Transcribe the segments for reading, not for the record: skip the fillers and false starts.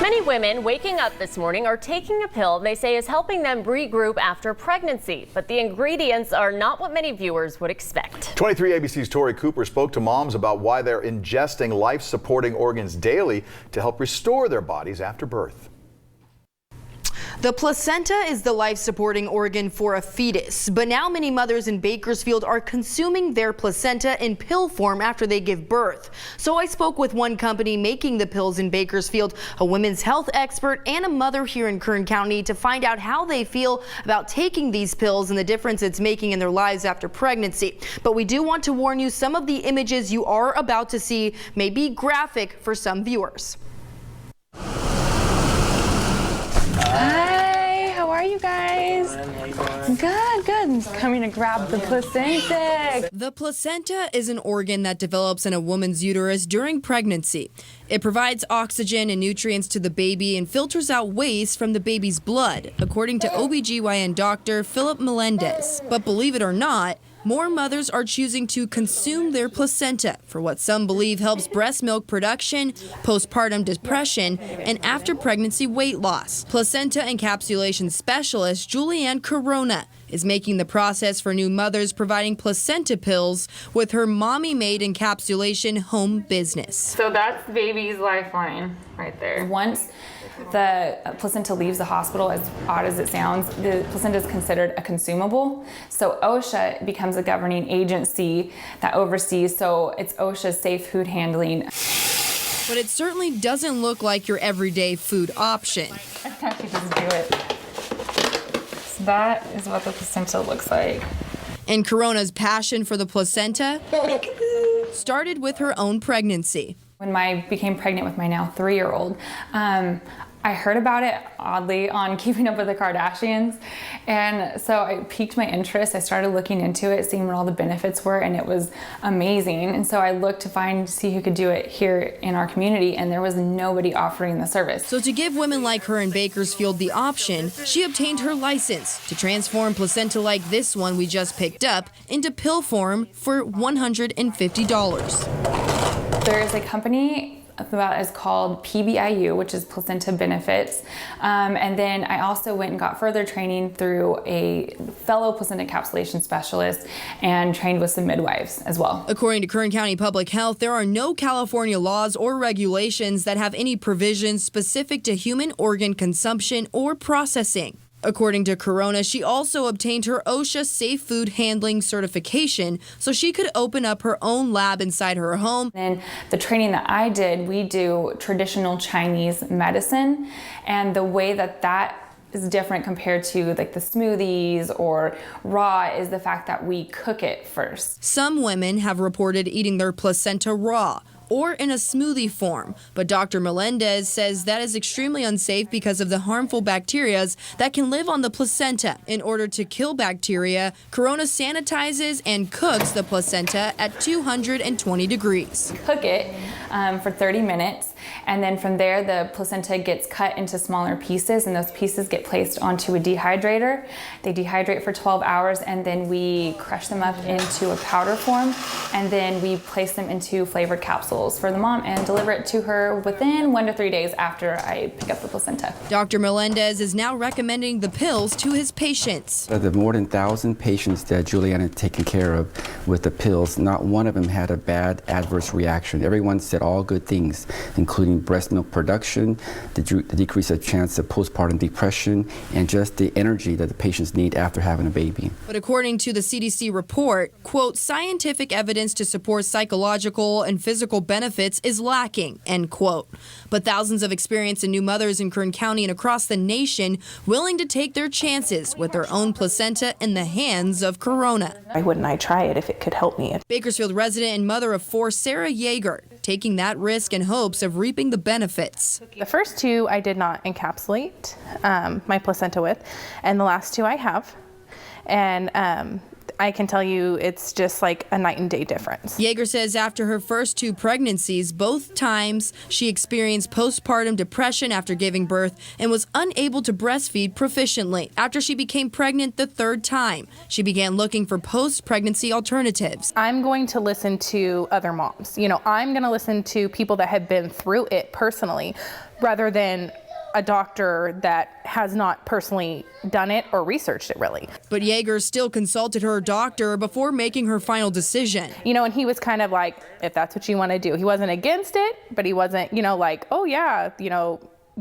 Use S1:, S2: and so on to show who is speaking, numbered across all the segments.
S1: Many women waking up this morning are taking a pill they say is helping them regroup after pregnancy, but the ingredients are not what many viewers would expect.
S2: 23 ABC's Tori Cooper spoke to moms about why they're ingesting life-supporting organs daily to help restore their bodies after birth.
S3: The placenta is the life-supporting organ for a fetus, but now many mothers in Bakersfield are consuming their placenta in pill form after they give birth. So I spoke with one company making the pills in Bakersfield, a women's health expert, and a mother here in Kern County to find out how they feel about taking these pills and the difference it's making in their lives after pregnancy. But we do want to warn you, some of the images you are about to see may be graphic for some viewers.
S4: Hi, how are you guys? Good, good. Coming to grab the placenta.
S3: The placenta is an organ that develops in a woman's uterus during pregnancy. It provides oxygen and nutrients to the baby and filters out waste from the baby's blood, according to OBGYN doctor Philip Melendez. But believe it or not, more mothers are choosing to consume their placenta for what some believe helps breast milk production, postpartum depression, and after pregnancy weight loss. Placenta encapsulation specialist Julianne Corona is making the process for new mothers providing placenta pills with her mommy-made encapsulation home business.
S4: So that's the baby's lifeline right there. Once the placenta leaves the hospital, as odd as it sounds, the placenta is considered a consumable. So OSHA becomes a governing agency that oversees, so it's OSHA's safe food handling.
S3: But it certainly doesn't look like your everyday food option.
S4: I can actually just do it. So that is what the placenta looks like.
S3: And Corona's passion for the placenta started with her own pregnancy.
S4: When I became pregnant with my now 3-year-old, I heard about it, oddly, on Keeping Up with the Kardashians. And so it piqued my interest. I started looking into it, seeing what all the benefits were, and it was amazing. And so I looked to see who could do it here in our community, and there was nobody offering the service.
S3: So to give women like her in Bakersfield the option, she obtained her license to transform placenta like this one we just picked up into pill form for $150.
S4: There's a company that is called PBIU, which is Placenta Benefits. And then I also went and got further training through a fellow placenta encapsulation specialist and trained with some midwives as well.
S3: According to Kern County Public Health, there are no California laws or regulations that have any provisions specific to human organ consumption or processing. According to Corona, she also obtained her OSHA Safe Food Handling certification so she could open up her own lab inside her home.
S4: And the training that I did, we do traditional Chinese medicine, and the way that is different compared to like the smoothies or raw is the fact that we cook it first.
S3: Some women have reported eating their placenta raw or in a smoothie form, but Dr. Melendez says that is extremely unsafe because of the harmful bacteria that can live on the placenta. In order to kill bacteria, Corona sanitizes and cooks the placenta at 220 degrees.
S4: Cook it for 30 minutes, and then from there the placenta gets cut into smaller pieces, and those pieces get placed onto a dehydrator. They dehydrate for 12 hours, and then we crush them up into a powder form, and then we place them into flavored capsules for the mom and deliver it to her within 1 to 3 days after I pick up the placenta.
S3: Dr. Melendez is now recommending the pills to his patients.
S5: Of the more than 1,000 patients that Julianne had taken care of with the pills, not one of them had a bad adverse reaction. Everyone said all good things, including breast milk production, the decrease of chance of postpartum depression, and just the energy that the patients need after having a baby.
S3: But according to the CDC report, quote, scientific evidence to support psychological and physical benefits is lacking, end quote. But thousands of experienced and new mothers in Kern County and across the nation willing to take their chances with their own placenta in the hands of Corona.
S6: Why wouldn't I try it if it could help me?
S3: Bakersfield resident and mother of 4, Sarah Yeager, taking that risk in hopes of reaping the benefits.
S6: The first 2 I did not encapsulate my placenta with, and the last 2 I have. And I can tell you it's just like a night and day difference.
S3: Yeager says after her first 2 pregnancies, both times she experienced postpartum depression after giving birth and was unable to breastfeed proficiently. After she became pregnant the 3rd time, she began looking for post-pregnancy alternatives.
S6: I'm going to listen to other moms. I'm going to listen to people that have been through it personally rather than a doctor that has not personally done it or researched it really.
S3: But Yeager still consulted her doctor before making her final decision.
S6: And he was kind of like, if that's what you want to do. He wasn't against it, but he wasn't, like, oh yeah,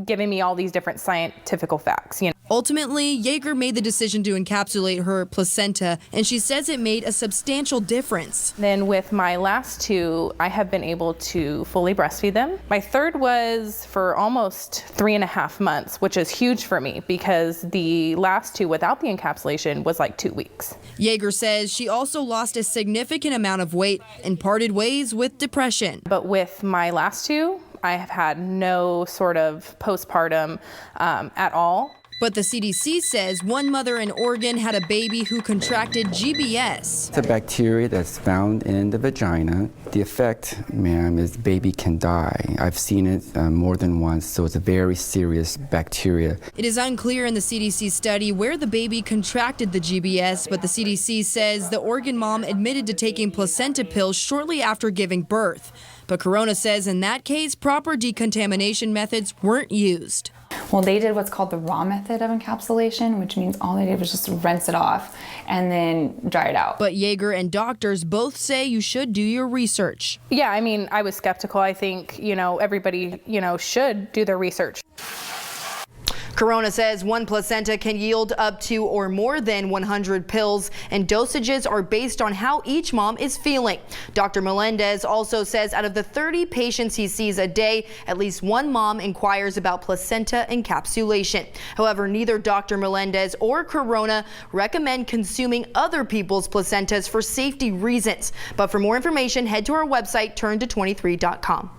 S6: giving me all these different scientific facts.
S3: Ultimately, Yeager made the decision to encapsulate her placenta, and she says it made a substantial difference.
S6: Then with my last 2, I have been able to fully breastfeed them. My 3rd was for almost 3.5 months, which is huge for me because the last 2 without the encapsulation was like 2 weeks.
S3: Yeager says she also lost a significant amount of weight and parted ways with depression.
S6: But with my last 2, I have had no sort of postpartum at all.
S3: But the CDC says one mother in Oregon had a baby who contracted GBS.
S5: It's a bacteria that's found in the vagina. The effect, ma'am, is baby can die. I've seen it more than once, so it's a very serious bacteria.
S3: It is unclear in the CDC study where the baby contracted the GBS, but the CDC says the Oregon mom admitted to taking placenta pills shortly after giving birth. But Corona says in that case, proper decontamination methods weren't used.
S4: Well, they did what's called the raw method of encapsulation, which means all they did was just rinse it off and then dry it out.
S3: But Yeager and doctors both say you should do your research.
S6: Yeah, I was skeptical. I think, everybody, should do their research.
S3: Corona says one placenta can yield up to or more than 100 pills, and dosages are based on how each mom is feeling. Dr. Melendez also says out of the 30 patients he sees a day, at least one mom inquires about placenta encapsulation. However, neither Dr. Melendez or Corona recommend consuming other people's placentas for safety reasons. But for more information, head to our website, turnto23.com.